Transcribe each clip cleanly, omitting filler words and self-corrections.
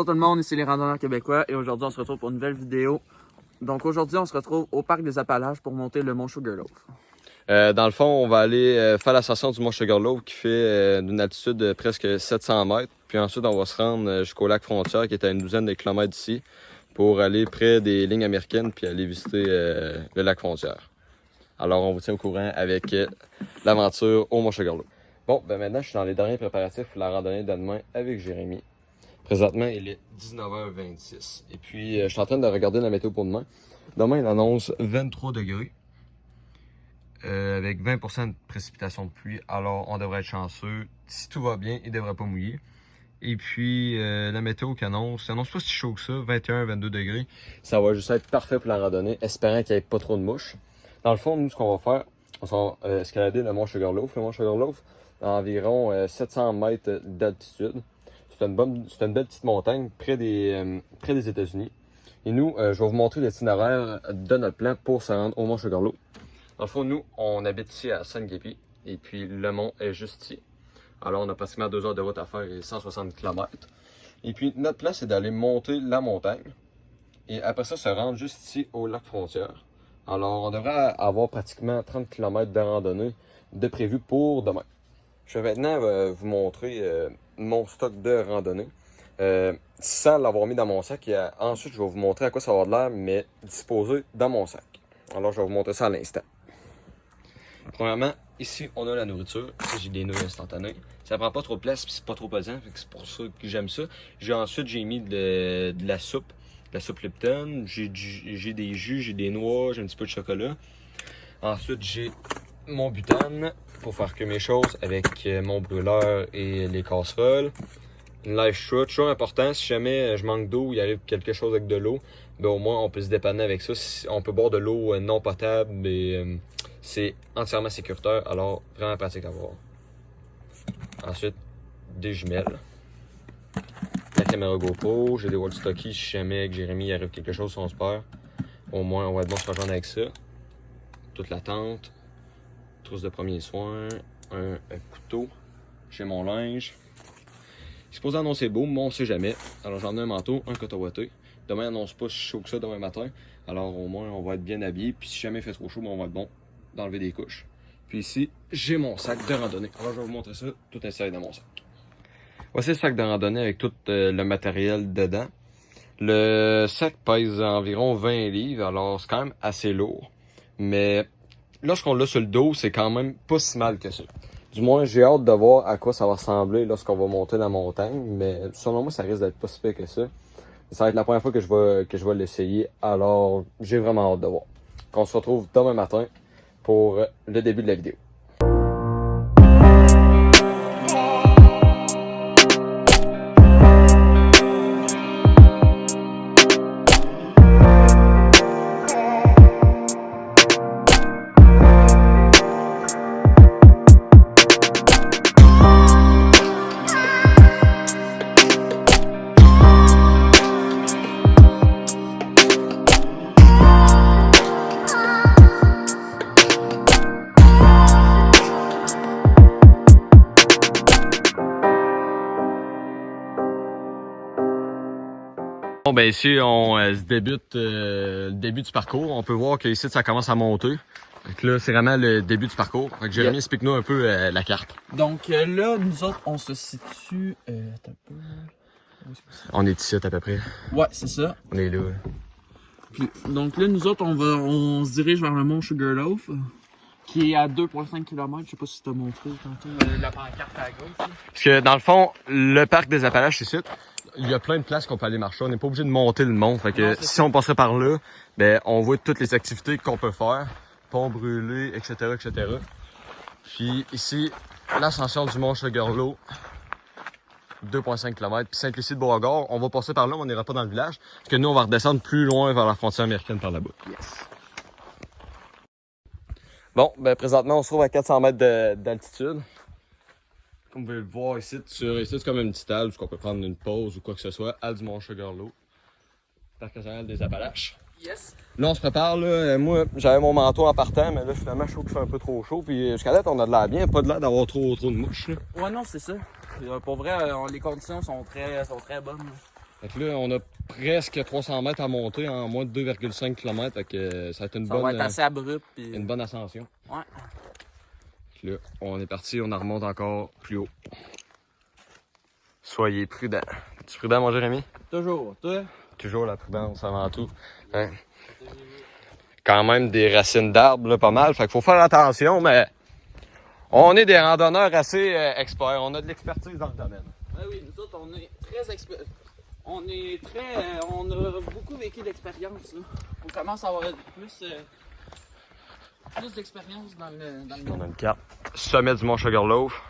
Bonjour tout le monde, ici les randonneurs québécois et aujourd'hui on se retrouve pour une nouvelle vidéo. Donc aujourd'hui on se retrouve au parc des Appalaches pour monter le mont Sugarloaf. Dans le fond, on va aller faire l'ascension du mont Sugarloaf qui fait d'une altitude de presque 700 mètres. Puis ensuite, on va se rendre jusqu'au lac Frontière qui est à une douzaine de kilomètres d'ici pour aller près des lignes américaines puis aller visiter le lac Frontière. Alors, on vous tient au courant avec l'aventure au mont Sugarloaf. Bon, ben maintenant, je suis dans les derniers préparatifs pour la randonnée de demain avec Jérémy. Présentement, il est 19h26. Et puis, je suis en train de regarder la météo pour demain. Demain, il annonce 23 degrés. Avec 20% de précipitation de pluie, alors on devrait être chanceux. Si tout va bien, il devrait pas mouiller. Et puis la météo qui annonce pas si chaud que ça, 21-22 degrés. Ça va juste être parfait pour la randonnée, espérant qu'il n'y ait pas trop de mouches. Dans le fond, nous, ce qu'on va faire, on va escalader le mont Sugarloaf. Le mont Sugarloaf a environ 700 mètres d'altitude. C'est une belle petite montagne près des États-Unis. Et nous, je vais vous montrer l'itinéraire de notre plan pour se rendre au mont Sugarloaf. Dans le fond, nous, on habite ici à Sangapi et puis le mont est juste ici. Alors, on a pratiquement 2 heures de route à faire et 160 km. Et puis, notre plan, c'est d'aller monter la montagne et après ça, se rendre juste ici au lac Frontière. Alors, on devrait avoir pratiquement 30 km de randonnée de prévu pour demain. Je vais maintenant vous montrer mon stock de randonnée sans l'avoir mis dans mon sac. Et ensuite, je vais vous montrer à quoi ça va avoir de l'air, mais disposé dans mon sac. Alors, je vais vous montrer ça à l'instant. Premièrement, ici, on a la nourriture. Ici, j'ai des nouilles instantanées. Ça prend pas trop de place et c'est pas trop pesant. C'est pour ça que j'aime ça. Ensuite, j'ai mis de la soupe Lipton. J'ai des jus, j'ai des noix, j'ai un petit peu de chocolat. Ensuite, j'ai mon butane pour faire que mes choses avec mon brûleur et les casseroles. Une live shot, toujours important. Si jamais je manque d'eau, il arrive quelque chose avec de l'eau, ben au moins on peut se dépanner avec ça. On peut boire de l'eau non potable et c'est entièrement sécuritaire, alors vraiment pratique à voir. Ensuite, des jumelles. La caméra GoPro, j'ai des walkie-talkies si jamais avec Jérémy il arrive quelque chose si on se perd. Au moins on va être bon se rejoindre avec ça. Toute la tente, trousse de premiers soins, un couteau, j'ai mon linge. Il est supposé annoncer beau, mais on sait jamais. Alors j'en ai un manteau, un coton ouaté. Demain, il annonce pas si chaud que ça demain matin. Alors au moins, on va être bien habillé. Puis si jamais il fait trop chaud, on va être bon d'enlever des couches. Puis ici, j'ai mon sac de randonnée. Alors je vais vous montrer ça, tout installé dans mon sac. Voici le sac de randonnée avec tout le matériel dedans. Le sac pèse environ 20 livres, alors c'est quand même assez lourd. Mais lorsqu'on l'a sur le dos, c'est quand même pas si mal que ça. Du moins, j'ai hâte de voir à quoi ça va ressembler lorsqu'on va monter la montagne, mais selon moi, ça risque d'être pas si pire que ça. Ça va être la première fois que je vais l'essayer, alors j'ai vraiment hâte de voir. On se retrouve demain matin pour le début de la vidéo. Bon ben ici on se débute le début du parcours. On peut voir qu'ici ça commence à monter. Donc là c'est vraiment le début du parcours. Fait que Jérémy, explique-nous un peu la carte. Donc là, nous autres, on se situe... On est ici à peu près. Ouais, c'est ça. On est là. Puis, donc là, nous autres, on se dirige vers le mont Sugarloaf, qui est à 2,5 km. Je sais pas si tu as montré tantôt la pancarte à gauche. Là. Parce que dans le fond, le parc des Appalaches ici, il y a plein de places qu'on peut aller marcher. On n'est pas obligé de monter le mont. Fait que si on passerait par là, ben on voit toutes les activités qu'on peut faire. Pont brûlé, etc., etc. Puis ici, l'ascension du mont Sugarloaf, 2,5 km. Puis Sainte-Lucie-de-Beauregard, on va passer par là, mais on n'ira pas dans le village. Parce que nous, on va redescendre plus loin vers la frontière américaine par là-bas. Yes. Bon, ben présentement, on se trouve à 400 mètres d'altitude. Comme vous pouvez le voir ici, c'est comme une petite halle où on peut prendre une pause ou quoi que ce soit. Halle du mont Sugarloaf. Parc national des Appalaches. Yes. Là, on se prépare. Là. Moi, j'avais mon manteau en partant, mais là, finalement, je trouve qu'il fait un peu trop chaud. Puis jusqu'à date, on a de l'air bien. Pas de l'air d'avoir trop de mouches. Là. Ouais, non, c'est ça. Pour vrai, les conditions sont très bonnes. Fait que là, on a presque 300 mètres à monter en moins de 2,5 km. Fait que ça va être Ça va être assez abrupt. Puis... une bonne ascension. Ouais. Puis là, on est parti, on en remonte encore plus haut. Soyez prudents. Es-tu prudent, mon Jérémy? Toujours, toi? Toujours la prudence avant tout. Hein? Quand même des racines d'arbres, là, pas mal. Fait qu'il faut faire attention, mais on est des randonneurs assez experts. On a de l'expertise dans le domaine. Oui, nous autres, on est très experts. On a beaucoup vécu d'expérience. On commence à avoir plus d'expérience dans le On monde. a une carte. Sommet du Mont Sugarloaf.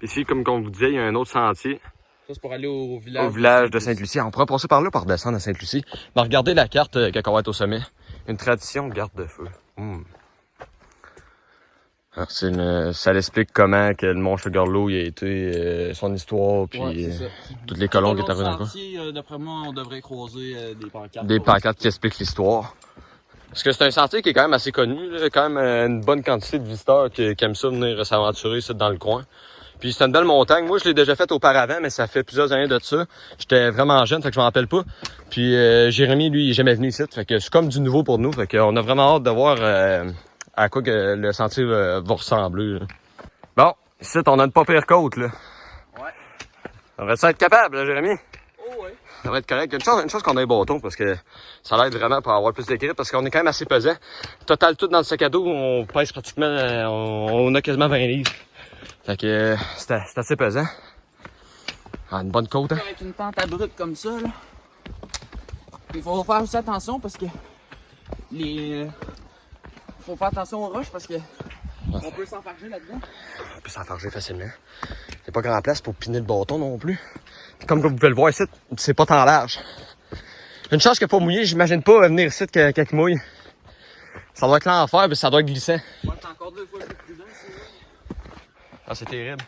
Ici, comme on vous disait, il y a un autre sentier. Ça, c'est pour aller au village. Au village de Sainte-Lucie. On pourrait passer par là pour redescendre à Sainte-Lucie. Mais regardez la carte quand on va être au sommet. Une tradition de garde-feu. Ça l'explique comment que le Mont Sugarloaf a été, son histoire, puis toutes les colons qui étaient arrivés dans le coin. D'après moi, on devrait croiser des pancartes. Des pancartes qui expliquent l'histoire. Parce que c'est un sentier qui est quand même assez connu. Là, quand même une bonne quantité de visiteurs qui aiment ça venir s'aventurer ici dans le coin. Puis c'est une belle montagne. Moi, je l'ai déjà faite auparavant, mais ça fait plusieurs années de ça. J'étais vraiment jeune, fait que je m'en rappelle pas. Puis Jérémy, lui, il est jamais venu ici. Fait que c'est comme du nouveau pour nous. Fait qu'on a vraiment hâte de voir à quoi que le sentier va ressembler. Là. Bon, ici, on a une pas pire côte, là. Ouais. On va être capable, là, Jérémy? Oh ouais. Ça va être correct. Une chose qu'on a les bâtons, parce que ça l'aide vraiment pour avoir plus de grip, parce qu'on est quand même assez pesant. Total, tout dans le sac à dos, on pèse pratiquement, on a quasiment 20 livres. Fait que c'est assez pesant. Ah, une bonne côte, hein? Avec une pente abrupte comme ça, là. Il faut faire aussi attention parce que faut faire attention aux roches parce que on peut s'enfarger là-dedans. On peut s'enfarger facilement. Il n'y a pas grand place pour piner le bâton non plus. Puis comme vous pouvez le voir ici, c'est pas tant large. Une chance qu'il n'y a pas mouillé, j'imagine pas venir ici quand il mouille. Ça doit être l'enfer, puis ça doit être glissant. Ouais, c'est encore 2 fois plus prudent, c'est vrai. Ah, c'est terrible.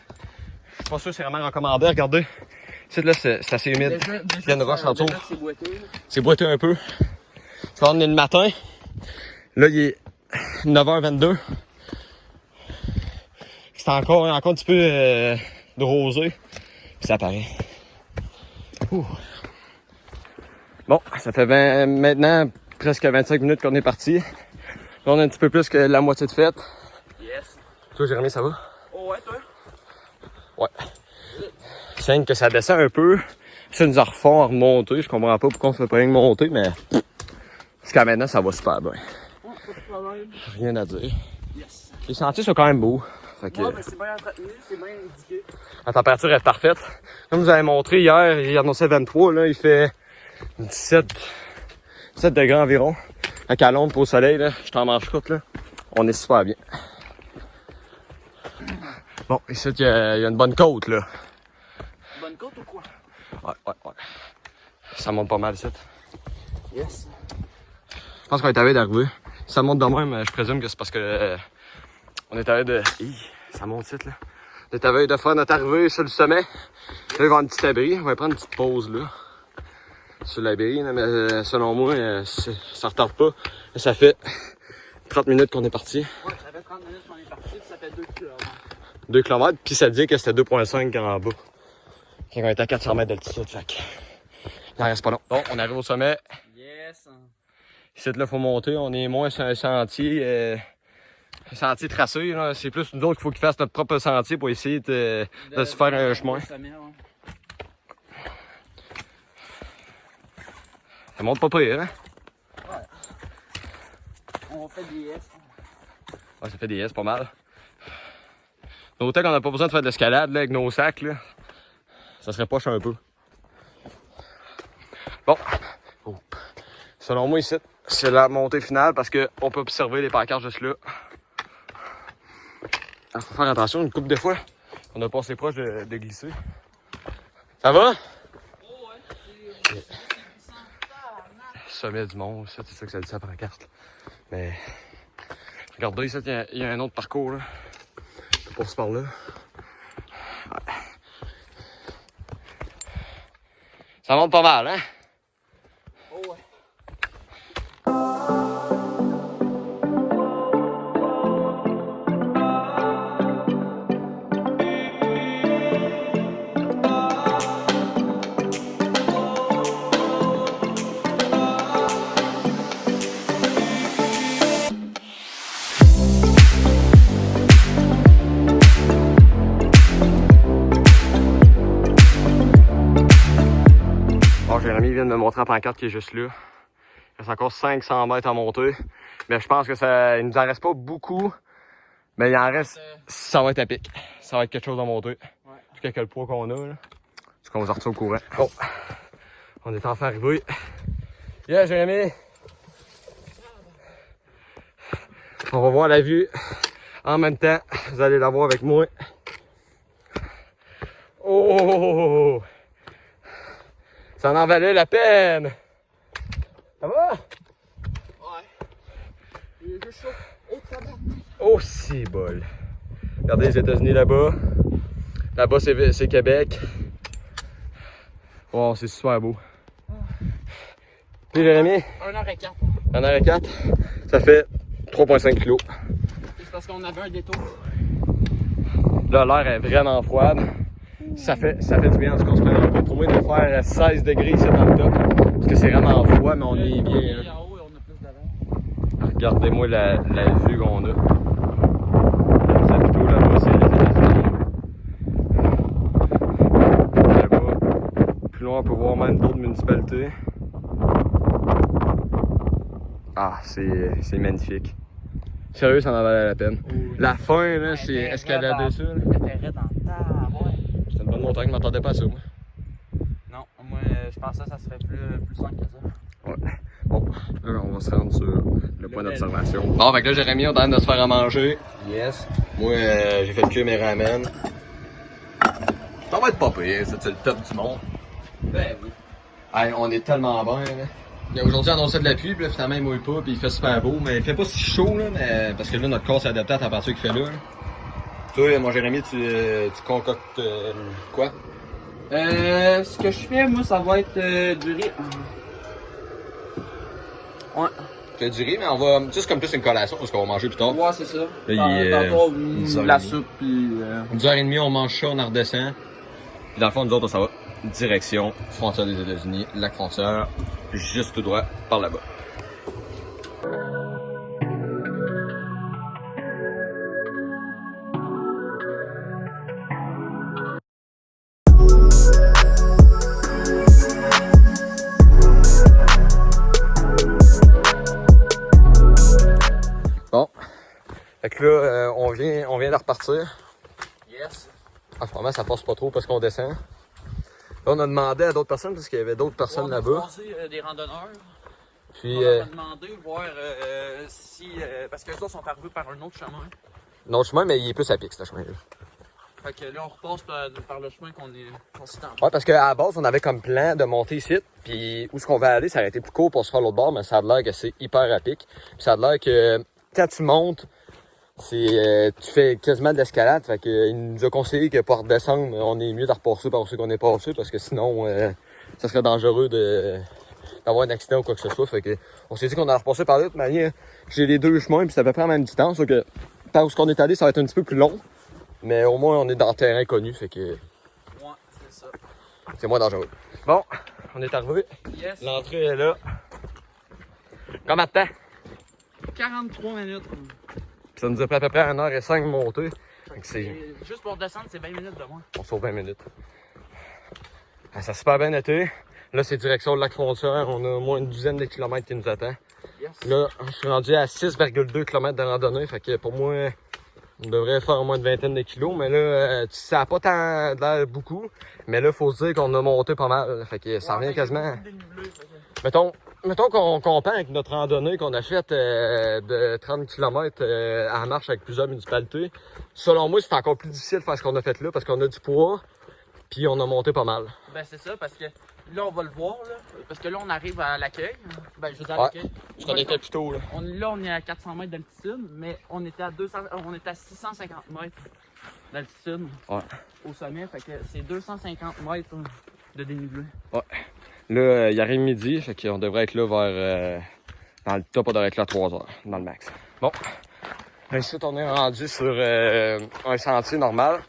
Je suis pas sûr que c'est vraiment recommandé. Regardez. Ici, là, c'est assez humide. Il y a une roche en dessous. C'est boiteux. C'est boiteux un peu. On est le matin. Là, il est 9h22. C'est encore un petit peu de rosée. Puis ça apparaît. Ouh. Bon, ça fait maintenant presque 25 minutes qu'on est parti. Là, on a un petit peu plus que la moitié de fête. Yes. Toi, Jérémy, ça va? Oh ouais, toi? Ouais. C'est que ça descend un peu. Ça nous a refont à remonter. Je comprends pas pourquoi on se fait pas rien monter, mais jusqu'à maintenant, ça va super bien. Oh, pas de problème. Rien à dire. Yes. Les sentiers sont quand même beaux. Fait que, Ouais, mais c'est bien entretenu, c'est bien indiqué. la température est parfaite. Comme je vous avais montré hier, il annonçait 23, là, il fait 17 degrés environ. Avec à l'ombre au soleil, là, je t'en mange courte, là. On est super bien. Bon, ici, il y a une bonne côte, là. Bonne côte ou quoi? Ouais. Ça monte pas mal, ici. Yes. Je pense qu'on est à veille d'arriver. Si ça monte de même, je présume que c'est parce que on est à veille de... ça monte ici, là. On est à veille de faire notre arrivée sur le sommet. Là, il va y avoir un petit abri. On va prendre une petite pause, là. Sur l'abri, là, mais selon moi, ça retarde pas. Ça fait 30 minutes qu'on est parti. Ouais, ça fait 30 minutes qu'on est parti, puis ça fait 2 km. 2 km, puis ça dit que c'était 2,5 en bas. Quand on était à 400 mètres d'altitude, fait que... Il en reste pas long. Bon, on arrive au sommet. Yes. Ici, là, faut monter. On est moins sur un sentier tracé, là. C'est plus nous autres qu'il faut qu'ils fassent notre propre sentier pour essayer de se faire un chemin. Ça monte pas pire, hein? Ouais. On fait des S. Ouais, ça fait des S pas mal. Autant qu'on n'a pas besoin de faire de l'escalade avec nos sacs, là. Ça serait poche un peu. Bon. Oh. Selon moi, ici, c'est la montée finale parce qu'on peut observer les pancartes juste là. Il faut faire attention, une couple de fois, on a passé proche de glisser. Ça va? Oh ouais, Sommet du mont, c'est ça que ça dit ça par la carte. Mais regardez, ici, il y a un autre parcours là. On passe par là. Ouais. Ça monte pas mal, hein? oh ouais. vient de me montrer la pancarte qui est juste là. Il reste encore 500 mètres à monter. Mais je pense que il nous en reste pas beaucoup. Mais il en reste. Ça va être épique. Ça va être quelque chose à monter. Ouais. Puis quel poids qu'on a là. Est-ce qu'on va sortir au courant? Oh! On est enfin arrivé. Yeah, Jérémy! On va voir la vue en même temps. Vous allez la voir avec moi. Oh! Ça en valait la peine! Ça va? Ouais. Il est juste chaud. Oh, tabarnak. Oh, c'est bol. Regardez les États-Unis là-bas. Là-bas, c'est Québec. Oh, c'est super beau. Puis Jérémy? 1h04. 1h04. Ça fait 3,5 kg. C'est parce qu'on avait un détour. Là, l'air est vraiment froide. Ça fait du bien. En tout cas, on se prend pas pour moi de faire 16 degrés ici dans le top. Parce que c'est vraiment froid, mais on est bien. Là. En haut, on a plus d'avant. Regardez-moi la vue qu'on a. C'est plutôt là-bas, c'est les États-Unis. Là-bas. Plus loin, on peut voir même d'autres municipalités. Ah, c'est magnifique. Sérieux, ça en valait la peine. Oui. La fin, là, c'est escalader ça. L'intérêt dans le temps, ouais. C'est une bonne montagne, je m'attendais pas à ça, moi. Non, moi, je pensais que ça serait plus simple que ça. Ouais. Bon, là, on va se rendre sur le point d'observation. Bon, fait que là, Jérémy, on est en train de se faire à manger. Yes. Moi, j'ai fait cuire mes ramen. Ça va être pas pire, c'est le top du monde. Ben oui. Hey, on est tellement bien, là. Aujourd'hui, on annonçait de la pluie, puis là, finalement, il mouille pas, puis il fait super beau. Mais il fait pas si chaud, là, mais parce que là, notre corps s'est adapté à la température qu'il fait là. Toi, mon Jérémy, tu concoctes quoi? Ce que je fais, moi, ça va être du riz. Ouais. Tu as du riz, mais on va. Tu sais, c'est comme plus une collation, parce qu'on va manger plus tard. Ouais, c'est ça. il est, Tantôt, 10h30. la soupe, puis... 10h30, on mange ça, on redescend. Puis dans le fond, nous autres, ça va direction frontière des États-Unis, lac frontière, juste tout droit par là-bas. Bon, fait que là, on vient de repartir. Yes. En ce moment, ça passe pas trop parce qu'on descend. Là, on a demandé à d'autres personnes parce qu'il y avait d'autres personnes On a là-bas. croisé des randonneurs. Puis, On leur a demandé voir si... parce que ça, sont arrivés par un autre chemin. notre chemin, mais il est plus à pic, ce chemin-là. Fait que là, on repasse par le chemin qu'on s'est en. Ouais, parce qu'à la base, on avait comme plan de monter ici, puis où ce qu'on va aller, ça aurait été plus court pour se faire l'autre bord, mais ça a l'air que c'est hyper à pic. Puis ça a l'air que quand tu montes, tu fais quasiment de l'escalade. Fait qu'il nous a conseillé que pour redescendre, on est mieux de repasser par où qu'on est passé, parce que sinon, ça serait dangereux d'avoir un accident ou quoi que ce soit. Fait que on s'est dit qu'on allait repasser par là. De toute manière, j'ai les deux chemins, puis c'est à peu près à la même distance. Fait que par où qu'on est allé, ça va être un petit peu plus long. Mais au moins, on est dans le terrain connu, fait que Ouais, c'est ça. c'est moins dangereux. Bon, on est arrivé. Yes. L'entrée est là. Combien de temps? 43 minutes. Ça nous a pris à peu près 1h05 de monter. Fait que c'est... Juste pour descendre, c'est 20 minutes de moins. On sauve 20 minutes. Ah, ça a super bien été. Là, c'est direction le lac frontière. On a au moins une dizaine de kilomètres qui nous attend. Yes. Là, je suis rendu à 6,2 km de randonnée. Fait que pour moi, on devrait faire au moins une vingtaine de kilos. Mais là, ça n'a pas tant l'air beaucoup. Mais là, il faut se dire qu'on a monté pas mal. Fait que ça revient quasiment. Mettons qu'on compare avec notre randonnée qu'on a faite de 30 km en marche avec plusieurs municipalités. Selon moi, c'est encore plus difficile de faire ce qu'on a fait là parce qu'on a du poids. Puis on a monté pas mal. Ben c'est ça, parce que là, on va le voir, là. Parce que là, on arrive à l'accueil. Ben, je veux dire à Ouais. l'accueil. Parce qu'on était plus tôt, là. On est à 400 mètres d'altitude, mais on était à 650 mètres d'altitude au sommet. Fait que c'est 250 mètres de dénivelé. Ouais. Là, il arrive midi, fait qu'on devrait être là vers... dans le top, on devrait être là à 3 heures, dans le max. Bon. Ensuite, on est rendu sur un sentier normal.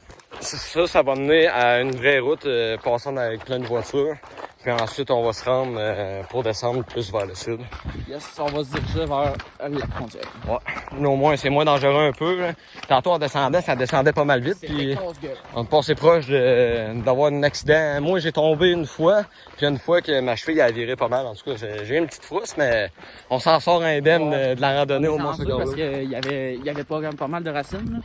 Ça va mener à une vraie route passant avec plein de voitures. Puis ensuite, on va se rendre pour descendre plus vers le sud. Yes, on va se diriger vers la frontière. Ouais. Mais au moins, c'est moins dangereux un peu. Là. Tantôt, on descendait, ça descendait pas mal vite. Puis on passait proche d'avoir un accident. Moi, j'ai tombé une fois. Puis une fois que ma cheville a viré pas mal. En tout cas, j'ai eu une petite frousse, mais on s'en sort indemne de la randonnée au Mont Saint-Gaudreau. Parce qu'il y avait pas mal de racines. Là.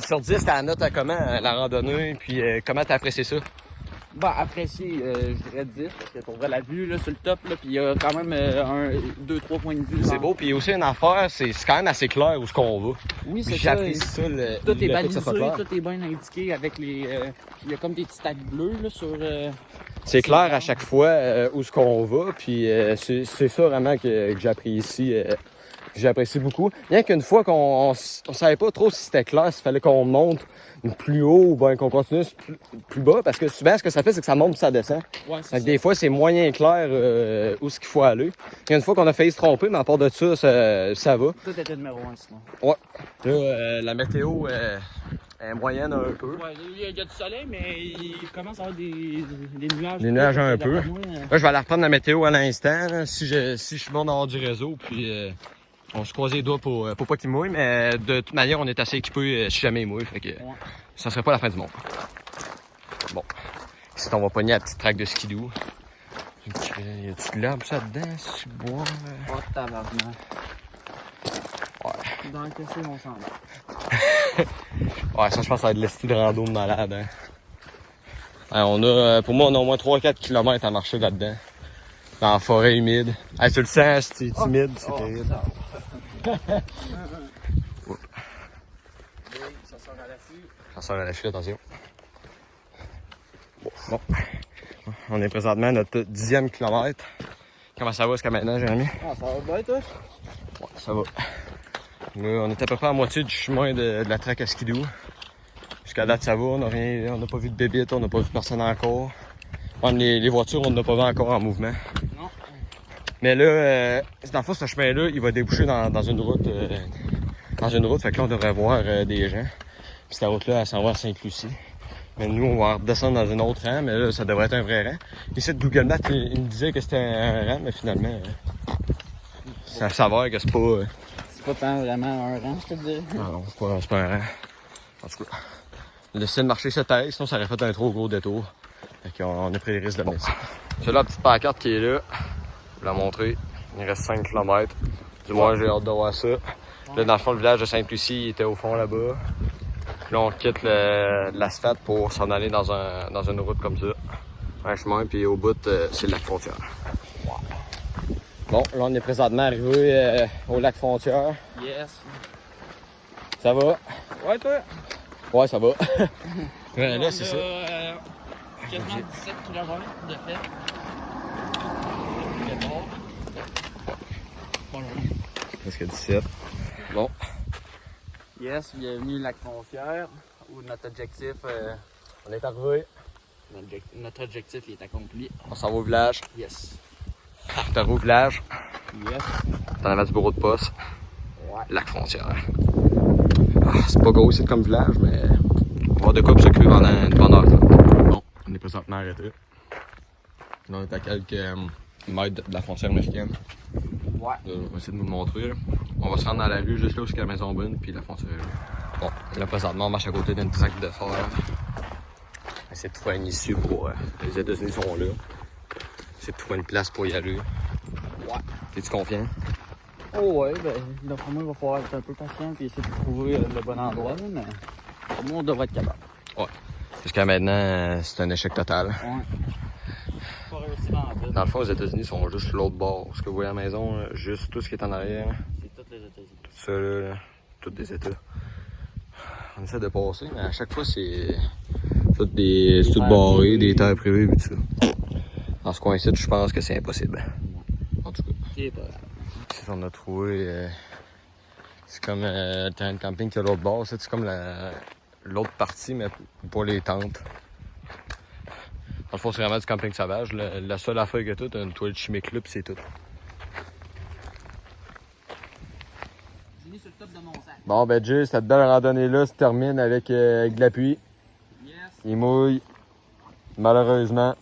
Sur 10, t'as la note à comment, la randonnée? Puis comment t'as apprécié ça? Bah, apprécié, je dirais 10, parce que pour vrai, la vue, là, sur le top, là, puis il y a quand même 2-3 points de vue. C'est beau, puis aussi une affaire, c'est quand même assez clair où ce qu'on va. Oui, c'est ça. J'apprécie ça, Tout est le fait que balisé, ça soit clair. tout est bien indiqué avec les... il y a comme des petits tags bleus, là, sur... C'est clair à chaque fois où ce qu'on va, puis c'est ça vraiment que j'apprécie. J'apprécie beaucoup. Bien qu'une fois qu'on savait pas trop si c'était clair, s'il fallait qu'on monte plus haut ou bien qu'on continue plus bas, parce que souvent, ce que ça fait, c'est que ça monte et ça descend. Ouais, Donc, des fois, c'est moyen clair où ce qu'il faut aller. Il y a une fois qu'on a failli se tromper, mais à part de ça, ça va. Tout était numéro 1, sinon. Ouais. Là, la météo est moyenne un peu. Ouais, il y a du soleil, mais il commence à avoir des nuages. Des nuages un peu. Là, Là, je vais aller reprendre la météo à l'instant, là, si je suis bon d'avoir du réseau, puis on se croise les doigts pour pas qu'il mouille, mais de toute manière, on est assez équipé si jamais il mouille, fait que ça serait pas la fin du monde. Bon, ici on va pogner la petite traque de skidoo. Y a-tu de l'herbe ça dedans, si tu bois? Oh, tabarnak. Ouais. Dans le PC, on s'en va. Ouais, ça, je pense que ça va être le style de rando de malade. Hein. Ouais, pour moi, on a au moins 3-4 km à marcher là-dedans. Dans la forêt humide. Hey, tu le sens, c'est timide, c'est terrible. Ça sort à l'affût. Ça sort à l'affût, attention. Bon. On est présentement à notre 10e kilomètre. Comment ça va jusqu'à maintenant, Jérémy? Ah, ça va bien, toi? Ouais, ça va. Là, on est à peu près à moitié du chemin de la traque à skidoo. Jusqu'à date, ça va. On n'a pas vu de bébite, on n'a pas vu de personne encore. Même les voitures, on n'a pas vu encore en mouvement. Non. Mais là, dans le fond, ce chemin-là, il va déboucher dans une route. Fait que là, on devrait voir des gens. Puis cette route-là, elle s'en va à Sainte-Lucie. Mais nous, on va redescendre dans une autre rang, mais là, ça devrait être un vrai rang. Ici, de Google Maps, il me disait que c'était un rang, mais finalement, ça s'avère que c'est pas... C'est pas tant vraiment un rang, je te dis. Non, c'est pas un rang. En tout cas, on a décidé de marcher cette taille, sinon ça aurait fait un trop gros détour. Fait qu'on a pris les risques de venir ici. C'est là la petite pancarte qui est là. Je vais la montrer. Il reste 5 km. Du moins, j'ai hâte de voir ça. Là, dans le fond, le village de Sainte-Lucie, il était au fond là-bas. Là, on quitte l'asphalte pour s'en aller dans une route comme ça. Un chemin, puis au bout, c'est le lac Frontière. Bon, là, on est présentement arrivé au lac Frontière. Yes. Ça va? Ouais, toi? Ouais, ça va. Ouais, là, c'est ça. Quasiment 17 km de fait. Presque 17. Bon. Yes, bienvenue au lac Frontière, où notre objectif, On est arrivé. notre objectif il est accompli. On s'en va au village. Yes. T'es arrivé au village. Yes. T'en avais du bureau de poste. Ouais. Lac Frontière. Ah, c'est pas gros ici comme village, mais on va avoir de quoi pour s'occuper pendant une bonne heure. Bon, on est présentement arrêté. Là, on est à quelques mètres de la frontière mexicaine. Ouais. Là, on va essayer de nous le montrer. Là. On va se rendre dans la rue juste là jusqu'à la Maison Bonne, puis la frontière. Bon, là présentement, on marche à côté d'une traque de fer. On va essayer de trouver une issue pour. Les États-Unis sont là. Essayer de trouver une place pour y aller. Ouais. Es-tu confiant? Oh ouais, ben, d'après moi, il va falloir être un peu patient et essayer de trouver le bon endroit, là, mais pour moi, on devrait être capable. Ouais. Jusqu'à maintenant, c'est un échec total. Ouais. Pas réussi dans la ville. Dans le fond, les États-Unis sont juste l'autre bord. Ce que vous voyez à la maison, juste tout ce qui est en arrière. C'est toutes les États-Unis. Tout ça, là, tous des États. On essaie de passer, mais à chaque fois, c'est tout barré, des terres privées et tout ça. Dans ce coin-ci, je pense que c'est impossible. En tout cas. C'est pas grave. Ici, on a trouvé. C'est comme le terrain de camping qui est à l'autre bord. C'est comme l'autre partie, mais pour les tentes. Dans le fond, c'est vraiment du camping sauvage. La seule affaire que tu as une toilette chimique là, pis c'est tout. J'ai mis sur le top de mon sac. Bon, ben, Jay, cette belle randonnée-là se termine avec de la pluie. Yes. Il mouille. Malheureusement.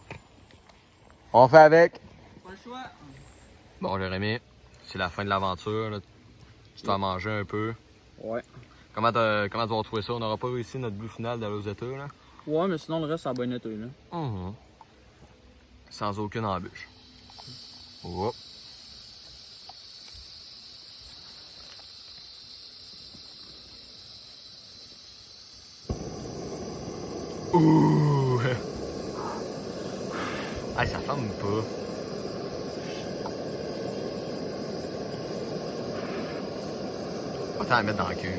On fait avec. Pas le choix. Bon, Jérémy, c'est la fin de l'aventure. Tu t'en manger un peu. Ouais. Comment tu vas trouver ça? On n'aura pas réussi notre but final d'aller aux États, là? Ouais, mais sinon le reste, ça a bien été, là. Sans aucune embûche. Oh. Ouh! Hey, ça ferme pas. Pas tant à mettre dans le cul.